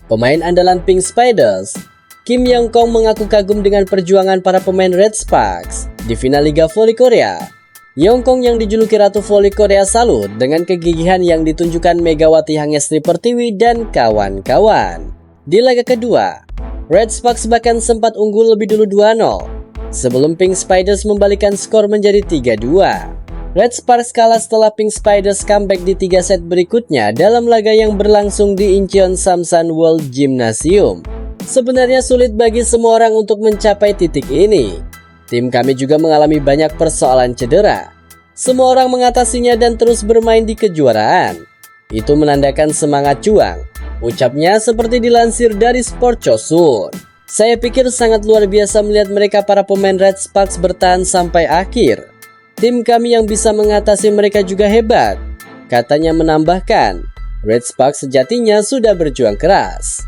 Pemain andalan Pink Spiders, Kim Yong-kong mengaku kagum dengan perjuangan para pemain Red Sparks di final Liga Voli Korea. Yong-kong yang dijuluki Ratu Voli Korea salut dengan kegigihan yang ditunjukkan Megawati Hangestri Pertiwi dan kawan-kawan. Di laga kedua, Red Sparks bahkan sempat unggul lebih dulu 2-0 sebelum Pink Spiders membalikan skor menjadi 3-2. Red Sparks kalah setelah Pink Spiders comeback di 3 set berikutnya dalam laga yang berlangsung di Incheon Samsan World Gymnasium. Sebenarnya sulit bagi semua orang untuk mencapai titik ini. Tim kami juga mengalami banyak persoalan cedera. Semua orang mengatasinya dan terus bermain di kejuaraan. Itu menandakan semangat juang, ucapnya seperti dilansir dari Sport Chosun. Saya pikir sangat luar biasa melihat mereka para pemain Red Sparks bertahan sampai akhir. Tim kami yang bisa mengatasi mereka juga hebat. Katanya menambahkan, Red Sparks sejatinya sudah berjuang keras.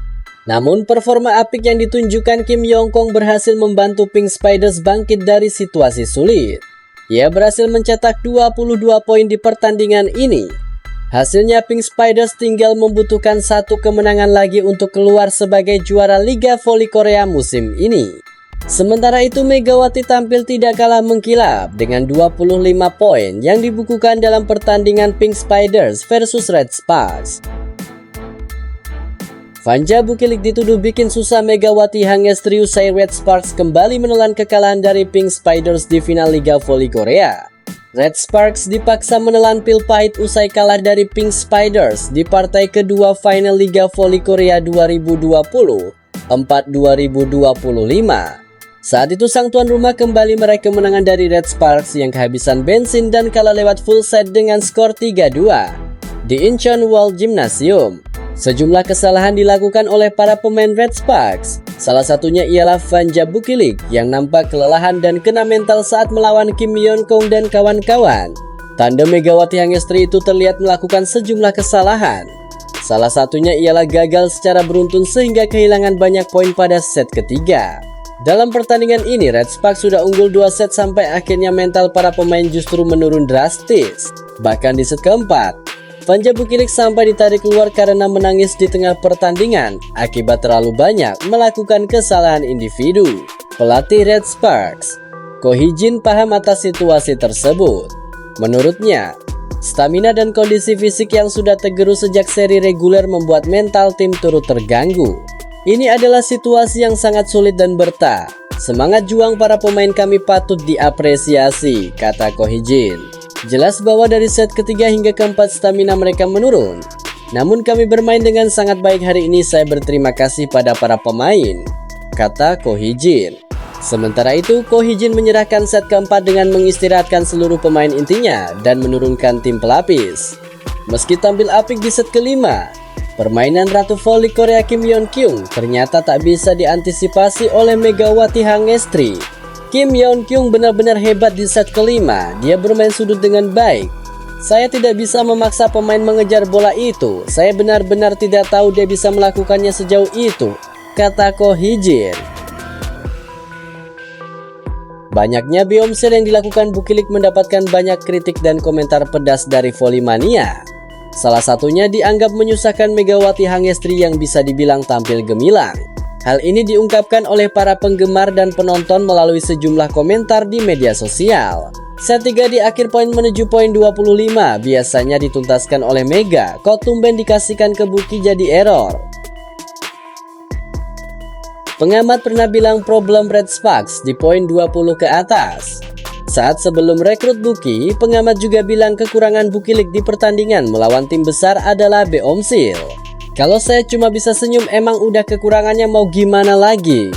Namun performa apik yang ditunjukkan Kim Yong-kong berhasil membantu Pink Spiders bangkit dari situasi sulit. Ia berhasil mencetak 22 poin di pertandingan ini. Hasilnya Pink Spiders tinggal membutuhkan 1 kemenangan lagi untuk keluar sebagai juara Liga Voli Korea musim ini. Sementara itu Megawati tampil tidak kalah mengkilap dengan 25 poin yang dibukukan dalam pertandingan Pink Spiders versus Red Sparks. Vanja Bukilik dituduh bikin susah Megawati Hangestri usai Red Sparks kembali menelan kekalahan dari Pink Spiders di final Liga Voli Korea. Red Sparks dipaksa menelan pil pahit usai kalah dari Pink Spiders di partai kedua final Liga Voli Korea 2020 4-2025. Saat itu sang tuan rumah kembali meraih kemenangan dari Red Sparks yang kehabisan bensin dan kalah lewat full set dengan skor 3-2 di Incheon World Gymnasium. Sejumlah kesalahan dilakukan oleh para pemain Red Sparks. Salah satunya ialah Vanja Bukilik yang nampak kelelahan dan kena mental saat melawan Kim Yong-kong dan kawan-kawan. Tandem Megawati Hangestri itu terlihat melakukan sejumlah kesalahan. Salah satunya ialah gagal secara beruntun sehingga kehilangan banyak poin pada set ketiga. Dalam pertandingan ini, Red Sparks sudah unggul 2 set sampai akhirnya mental para pemain justru menurun drastis. Bahkan di set keempat, Vanja Bukilik sampai ditarik keluar karena menangis di tengah pertandingan akibat terlalu banyak melakukan kesalahan individu. Pelatih Red Sparks, Ko Hee-jin, paham atas situasi tersebut. Menurutnya, stamina dan kondisi fisik yang sudah tergerus sejak seri reguler membuat mental tim turut terganggu. Ini adalah situasi yang sangat sulit dan bertah. Semangat juang para pemain kami patut diapresiasi, kata Ko Hee-jin. Jelas bahwa dari set ketiga hingga keempat stamina mereka menurun. Namun kami bermain dengan sangat baik hari ini, saya berterima kasih pada para pemain, kata Ko Hee-jin. Sementara itu, Ko Hee-jin menyerahkan set keempat dengan mengistirahatkan seluruh pemain intinya dan menurunkan tim pelapis. Meski tampil apik di set kelima, permainan Ratu Voli Korea Kim Yong-kyung ternyata tak bisa diantisipasi oleh Megawati Hangestri. Kim Yong-kyung benar-benar hebat di set kelima, dia bermain sudut dengan baik. Saya tidak bisa memaksa pemain mengejar bola itu, saya benar-benar tidak tahu dia bisa melakukannya sejauh itu, kata Ko Hee-jin. Banyaknya Beomsel yang dilakukan Bukilik mendapatkan banyak kritik dan komentar pedas dari Volley-mania. Salah satunya dianggap menyusahkan Megawati Hangestri yang bisa dibilang tampil gemilang. Hal ini diungkapkan oleh para penggemar dan penonton melalui sejumlah komentar di media sosial. Set 3 di akhir poin menuju poin 25 biasanya dituntaskan oleh Mega, kok tumben dikasihkan ke Buki jadi error. Pengamat pernah bilang problem Red Sparks di poin 20 ke atas. Saat sebelum rekrut Buki, pengamat juga bilang kekurangan Bukilik di pertandingan melawan tim besar adalah Beomsil. Kalau saya cuma bisa senyum, emang udah kekurangannya, mau gimana lagi?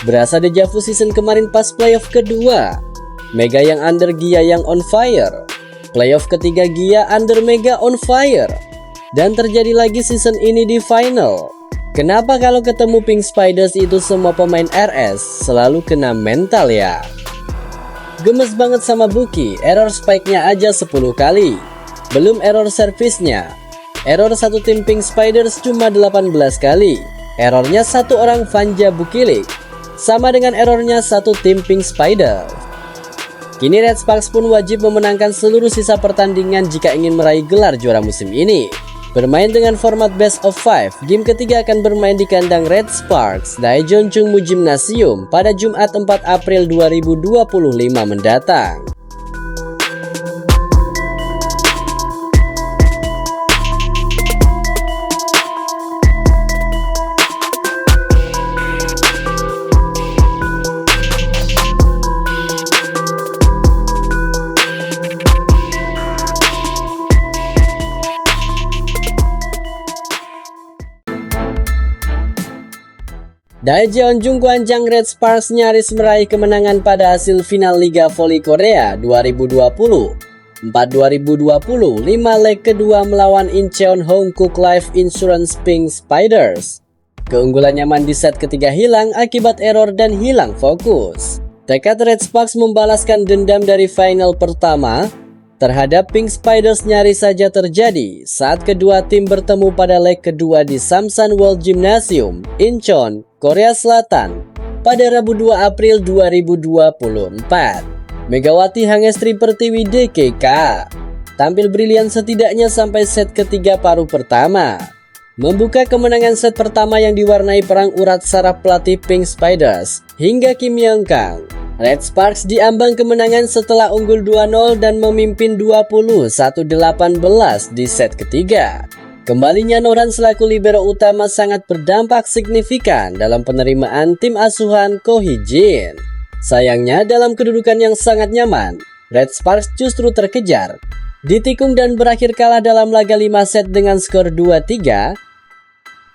Berasa dejavu season kemarin pas playoff kedua. Mega yang under, Gia yang on fire. Playoff ketiga Gia under, Mega on fire. Dan terjadi lagi season ini di final. Kenapa kalau ketemu Pink Spiders itu semua pemain RS selalu kena mental ya? Gemes banget sama Buki, error spike-nya aja 10 kali. Belum error service-nya. Error satu tim Pink Spiders cuma 18 kali. Errornya satu orang Vanja Bukilik. Sama dengan errornya satu tim Pink Spiders. Kini Red Sparks pun wajib memenangkan seluruh sisa pertandingan jika ingin meraih gelar juara musim ini. Bermain dengan format best of 5, game ketiga akan bermain di kandang Red Sparks Daejeon Chungmu Gymnasium pada Jumat 4 April 2025 mendatang. Daejeon Jungkwanjang Red Sparks nyaris meraih kemenangan pada hasil final Liga Voli Korea 2020. 4-2020, 5 leg kedua melawan Incheon Hongkook Life Insurance Pink Spiders. Keunggulan nyaman di set ketiga hilang akibat error dan hilang fokus. Tekad Red Sparks membalaskan dendam dari final pertama terhadap Pink Spiders nyaris saja terjadi saat kedua tim bertemu pada leg kedua di Samsan World Gymnasium, Incheon, Korea Selatan pada Rabu 2 April 2024. Megawati Hangestri Pertiwi DKK tampil brilian setidaknya sampai set ketiga paruh pertama, membuka kemenangan set pertama yang diwarnai perang urat saraf pelatih Pink Spiders hingga Kim Young Kang. Red Sparks diambang kemenangan setelah unggul 2-0 dan memimpin 21-18 di set ketiga. Kembalinya Noran selaku libero utama sangat berdampak signifikan dalam penerimaan tim asuhan Ko Hee-jin. Sayangnya dalam kedudukan yang sangat nyaman, Red Sparks justru terkejar, ditikung dan berakhir kalah dalam laga 5 set dengan skor 2-3.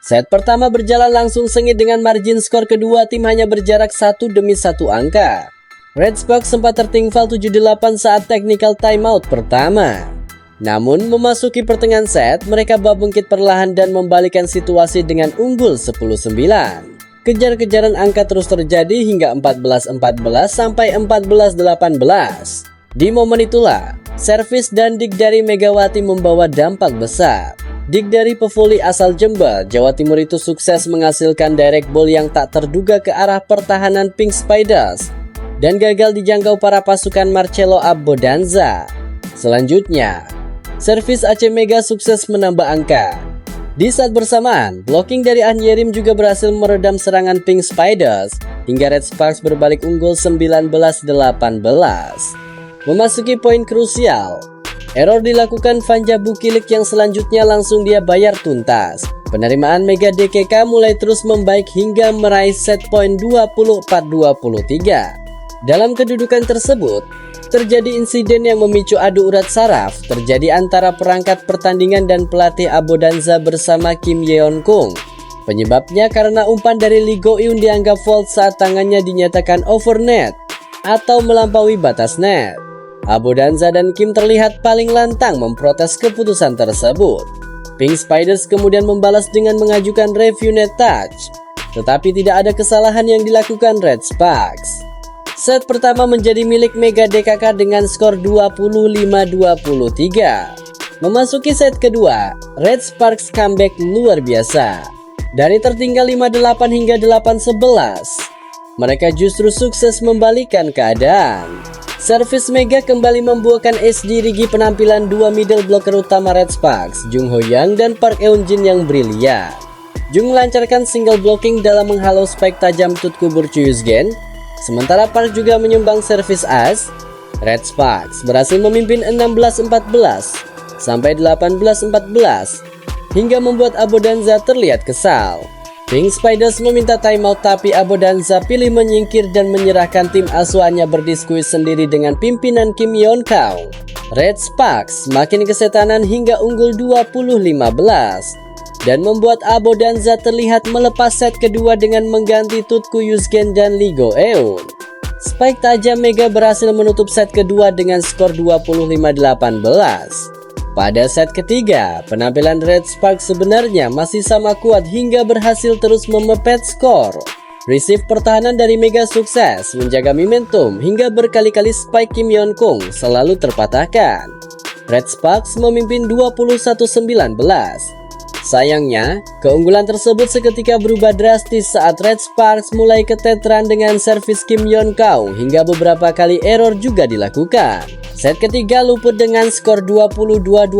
Set pertama berjalan langsung sengit dengan margin skor kedua tim hanya berjarak 1 demi 1 angka. Red Sparks sempat tertinggal 7-8 saat technical timeout pertama. Namun memasuki pertengahan set, mereka bangkit perlahan dan membalikkan situasi dengan unggul 10-9. Kejar-kejaran angka terus terjadi hingga 14-14 sampai 14-18. Di momen itulah, servis dan dik dari Megawati membawa dampak besar. Dik dari pevoli asal Jember, Jawa Timur itu sukses menghasilkan direct ball yang tak terduga ke arah pertahanan Pink Spiders dan gagal dijangkau para pasukan Marcelo Abodanza. Selanjutnya, servis Aceh Mega sukses menambah angka. Di saat bersamaan, blocking dari An Yerim juga berhasil meredam serangan Pink Spiders hingga Red Sparks berbalik unggul 19-18. Memasuki poin krusial, error dilakukan Vanja Bukilik yang selanjutnya langsung dia bayar tuntas. Penerimaan Mega DKK mulai terus membaik hingga meraih set point 24-23. Dalam kedudukan tersebut, terjadi insiden yang memicu adu urat saraf terjadi antara perangkat pertandingan dan pelatih Abodanza bersama Kim Yeon Kung. Penyebabnya karena umpan dari Lee Go Eun dianggap fault saat tangannya dinyatakan over net atau melampaui batas net. Abodanza dan Kim terlihat paling lantang memprotes keputusan tersebut. Pink Spiders kemudian membalas dengan mengajukan review net touch, tetapi tidak ada kesalahan yang dilakukan Red Sparks. Set pertama menjadi milik Mega DKK dengan skor 25-23. Memasuki set kedua, Red Sparks comeback luar biasa. Dari tertinggal 5-8 hingga 8-11, mereka justru sukses membalikkan keadaan. Servis Mega kembali membuahkan ace dirigi penampilan dua middle blocker utama Red Sparks, Jung Ho Young dan Park Eun Jin yang brilian. Jung melancarkan single blocking dalam menghalau spike tajam Tutku Burchuyusgen, sementara Park juga menyumbang servis as. Red Sparks berhasil memimpin 16-14 sampai 18-14 hingga membuat Abodanza terlihat kesal. Pink Spiders meminta timeout tapi Abodanza pilih menyingkir dan menyerahkan tim asuhannya berdiskusi sendiri dengan pimpinan Kim Yeon Kang. Red Sparks makin kesetanan hingga unggul 20-15 dan membuat Abodanza terlihat melepas set kedua dengan mengganti Tutku Yusgen dan Lee Go Eun. Spike tajam Mega berhasil menutup set kedua dengan skor 25-18. Pada set ketiga, penampilan Red Sparks sebenarnya masih sama kuat hingga berhasil terus memepet skor. Receive pertahanan dari Mega sukses menjaga momentum hingga berkali-kali spike Kim Yeon Kung selalu terpatahkan. Red Sparks memimpin 21-19. Sayangnya, keunggulan tersebut seketika berubah drastis saat Red Sparks mulai keteteran dengan servis Kim Yeon Kang hingga beberapa kali error juga dilakukan. Set ketiga luput dengan skor 22-25.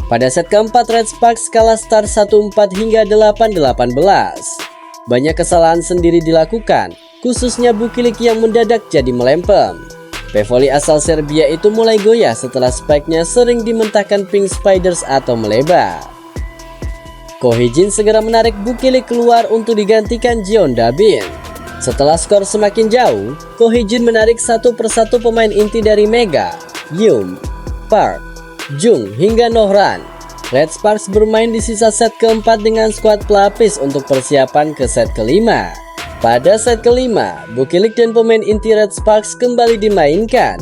Pada set keempat, Red Sparks kalah start 1-4 hingga 8-18. Banyak kesalahan sendiri dilakukan, khususnya Bukilik yang mendadak jadi melempem. Pevoli asal Serbia itu mulai goyah setelah spike-nya sering dimentahkan Pink Spiders atau melebar. Kohijin segera menarik Bukilik keluar untuk digantikan Jeon Dabin. Setelah skor semakin jauh, Kohijin menarik satu persatu pemain inti dari Mega, Yum, Park, Jung hingga Nohran. Red Sparks bermain di sisa set keempat dengan skuad pelapis untuk persiapan ke set kelima. Pada set kelima, Bukilik dan pemain inti Red Sparks kembali dimainkan.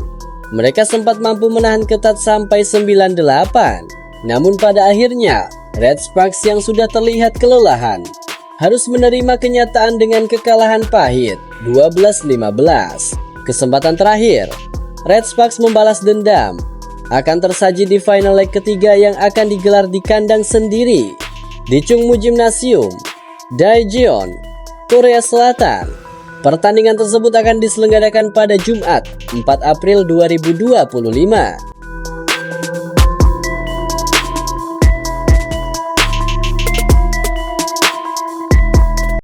Mereka sempat mampu menahan ketat sampai 9-8. Namun pada akhirnya, Red Sparks yang sudah terlihat kelelahan harus menerima kenyataan dengan kekalahan pahit 12-15. Kesempatan terakhir, Red Sparks membalas dendam akan tersaji di final leg ketiga yang akan digelar di kandang sendiri di Chungmu Gymnasium, Daejeon, Korea Selatan. Pertandingan tersebut akan diselenggarakan pada Jumat 4 April 2025.